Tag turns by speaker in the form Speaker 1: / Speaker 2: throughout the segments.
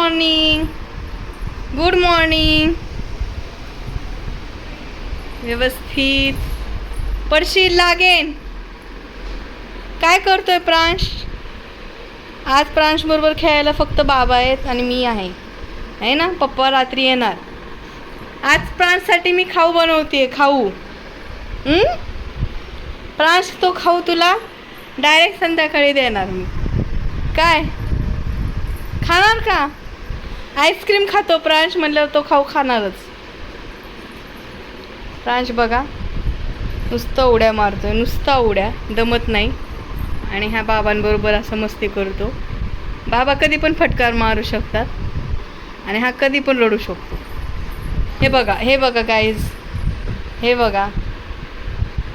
Speaker 1: Morning. Good morning. व्यवस्थित. पडशील लागेन. काय करतोय प्रांश? आज प्रांश बरोबर खेळायला फक्त बाबा आहेत आणि मी आहे ना. पप्पा रात्री येणार. आज प्रांशसाठी मी खाऊ बनवते. खाऊ. प्रांश तो खाऊ तुला डायरेक्ट संध्याकाळी देणार मी. काय खाणार का? आईस्क्रीम खातो प्रांश म्हणल्यावर तो खाऊ खाणारच. प्रांश बघा नुसतं उड्या मारतोय, नुसता उड्या, दमत नाही. आणि ह्या बाबांबरोबर असं मस्ती करतो. बाबा कधी पण फटकार मारू शकतात आणि हा कधी पण रडू शकतो. हे बघा गाईज, हे बघा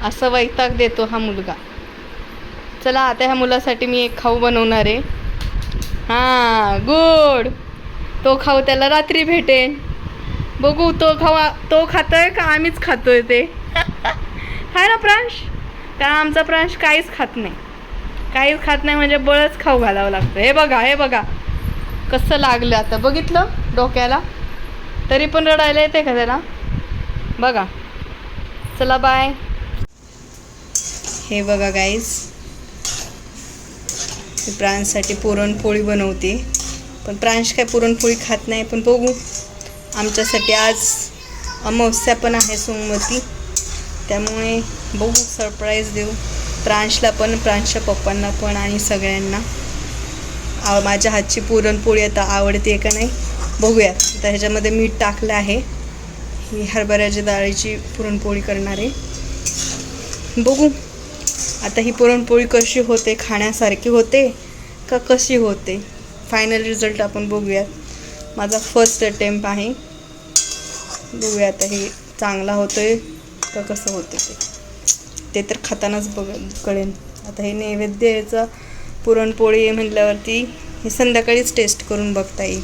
Speaker 1: असं वैताग देतो हा मुलगा. चला आता ह्या मुलासाठी मी एक खाऊ बनवणार आहे. हां गुड. तो खाऊ त्याला रात्री भेटेन. बघू तो खातोय का आम्हीच खातोय ते. हाय ना प्रांश? कारण आमचा प्रांश काहीच खात नाही म्हणजे बळच खाऊ घालावं लागतं. हे बघा कसं लागलं आता. बघितलं डोक्याला? तरी पण रडायला येते का त्याला? बघा. चला बाय. हे बघा गाईज, मी प्रांशसाठी पुरणपोळी बनवते. पण प्रांश काय पुरणपोळी खात नाही. पण बघू, आमच्यासाठी आज अमावस्या पण आहे सोमवती, त्यामुळे बघू सरप्राईज देऊ प्रांशला पण, प्रांशच्या पप्पांना पण आणि सगळ्यांना. माझ्या हातची पुरणपोळी आता आवडते का नाही बघूया. आता ह्याच्यामध्ये मीठ टाकलं आहे. ही हरभऱ्याच्या डाळीची पुरणपोळी करणार आहे. बघू आता ही पुरणपोळी कशी होते, खाण्यासारखी होते का कशी होते. फायनल रिझल्ट आपण बघूयात. माझा फर्स्ट अटेम्प्ट आहे. बघूया आता हे चांगला होतोय का कसं होतं ते तर खातानाच कळेल. आता हे नैवेद्याचा पुरणपोळी म्हटल्यावरती हे संध्याकाळीच टेस्ट करून बघता येईल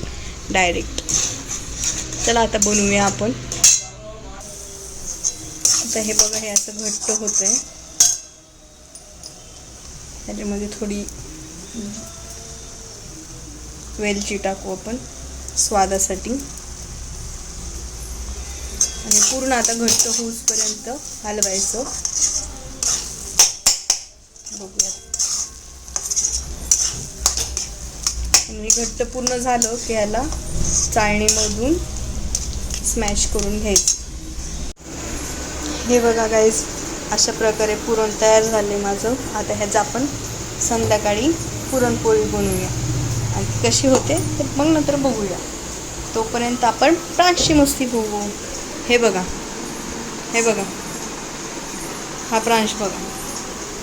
Speaker 1: डायरेक्ट. चला आता बनवूया आपण. आता हे बघा, हे असं घट्ट होतं आहे. त्याच्यामध्ये थोडी वेलची टाकू आपण स्वादासाठी. आणि पूर्ण आता घट्ट होऊसपर्यंत हलवायचं. बघूया. आणि घट्ट पूर्ण झालं की याला चाळणीमधून स्मॅश करून घ्यायचं. हे बघा गाईज, अशा प्रकारे पुरण तयार झाले माझं. आता ह्याचं आपण संध्याकाळी पुरणपोळी बनवूया आणि कशी होते ते मग नंतर बघूया. तोपर्यंत आपण प्रांशची मस्ती बघू. हे बघा हा प्रांश बघा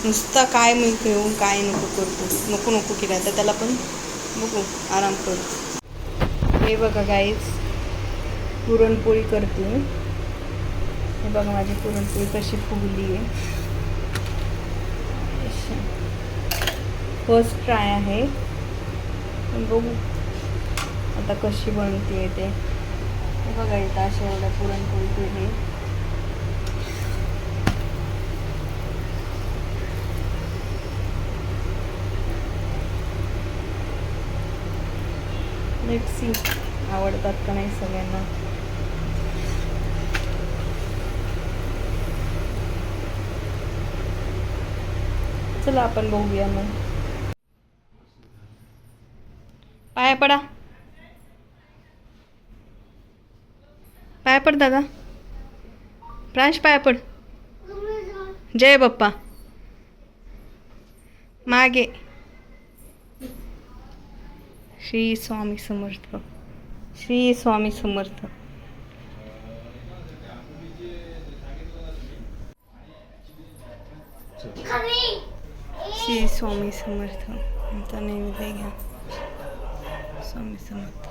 Speaker 1: नुसता काय मी घेऊन काय नको केला तर त्याला पण बघू आराम करू. हे बघा गाईज, पुरणपोळी करते. हे बघा माझी पुरणपोळी कशी फुगली आहे. फर्स्ट ट्राय आहे, पण बघू आता कशी बनते ते. हे बघा इथं अशा एवढ्या पुरणपोळी केली. लेट्स सी आवडतात का नाही सगळ्यांना. चला आपण बघूया मग. पाया पडा दादा. प्रांश पाया पड. जय बाप्पा. मागे. श्री स्वामी समर्थ. श्री स्वामी समर्थ. श्री स्वामी समर्थ. आमचा नैवेद्य घ्या. स्वामी समर्थ.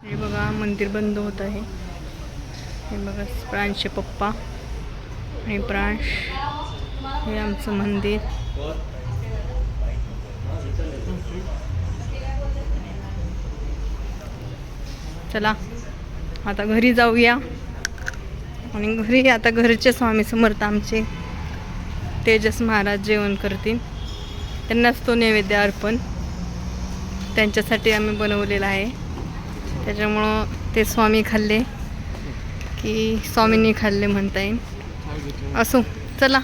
Speaker 1: हे बघा मंदिर बंद होत आहे. हे बघा प्रांशचे पप्पा आणि प्रांश. हे आमचं मंदिर. चला आता घरी जाऊया. आणि घरी आता घरचे स्वामी समर्थ आमचे तेजस महाराज जेवण करतील. त्यांनाच तो नैवेद्य अर्पण. त्यांच्यासाठी आम्ही बनवलेलं आहे. त्याच्यामुळं ते स्वामी खाल्ले की स्वामींनी खाल्ले म्हणता येईल. असो चला.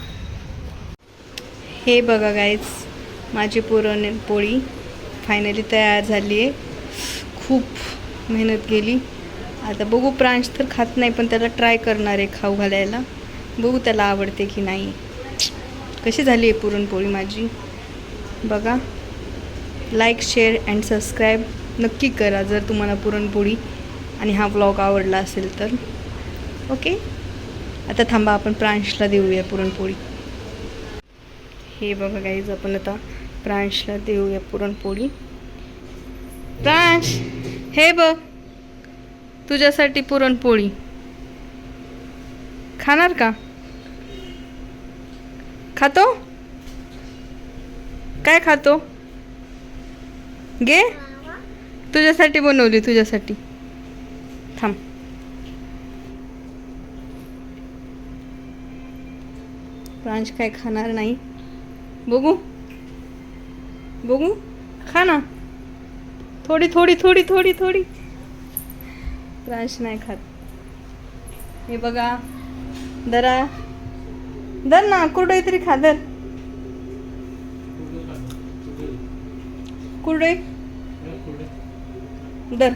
Speaker 1: हे बघा गाईज, माझी पुरणपोळी फायनली तयार झाली आहे. खूप मेहनत गेली. आता बघू, प्रांश तर खात नाही पण त्याला ट्राय करणार आहे खाऊ घालायला. बघू त्याला आवडते की नाही. कशी झाली आहे पुरणपोळी माझी बघा. लाईक, शेअर अँड सबस्क्राईब नक्की करा जर तुम्हाला पुरणपोळी आणि हा व्लॉग आवडला असेल तर. ओके, आता थांबा, आपण प्रांशला देऊया पुरणपोळी. हे बघा गाईज, आपण आता प्रांशला देऊया पुरणपोळी. प्रांश, हे बघ तुझ्यासाठी पुरणपोळी. खाणार का? खातो? काय खातो? घे, तुझ्यासाठी बनवली, तुझ्यासाठी. थांब. प्रांश काय खाणार नाही. बघू बघू, खा ना. थोडी थोडी थोडी थोडी थोडी. प्रांश नाही खात. हे बघा, दरा दर ना, कुरडई तरी खा. दर कुरडई दर.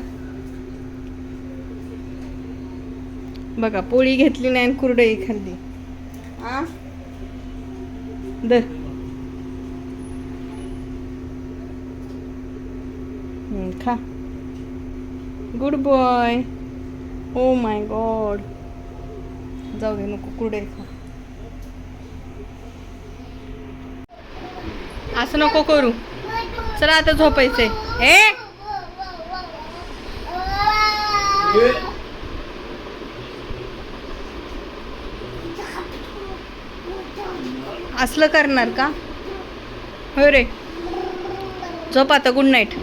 Speaker 1: बघा, पोळी घेतली नाही आणि कुरडई खाल्ली. आ दर. खा. Good boy. Oh my God. जाऊ दे, नको, कुरडई खा. असं नको करू. चला आता झोपायचंय. हे असलं करणार का? होय रे, झोप आता. Good night.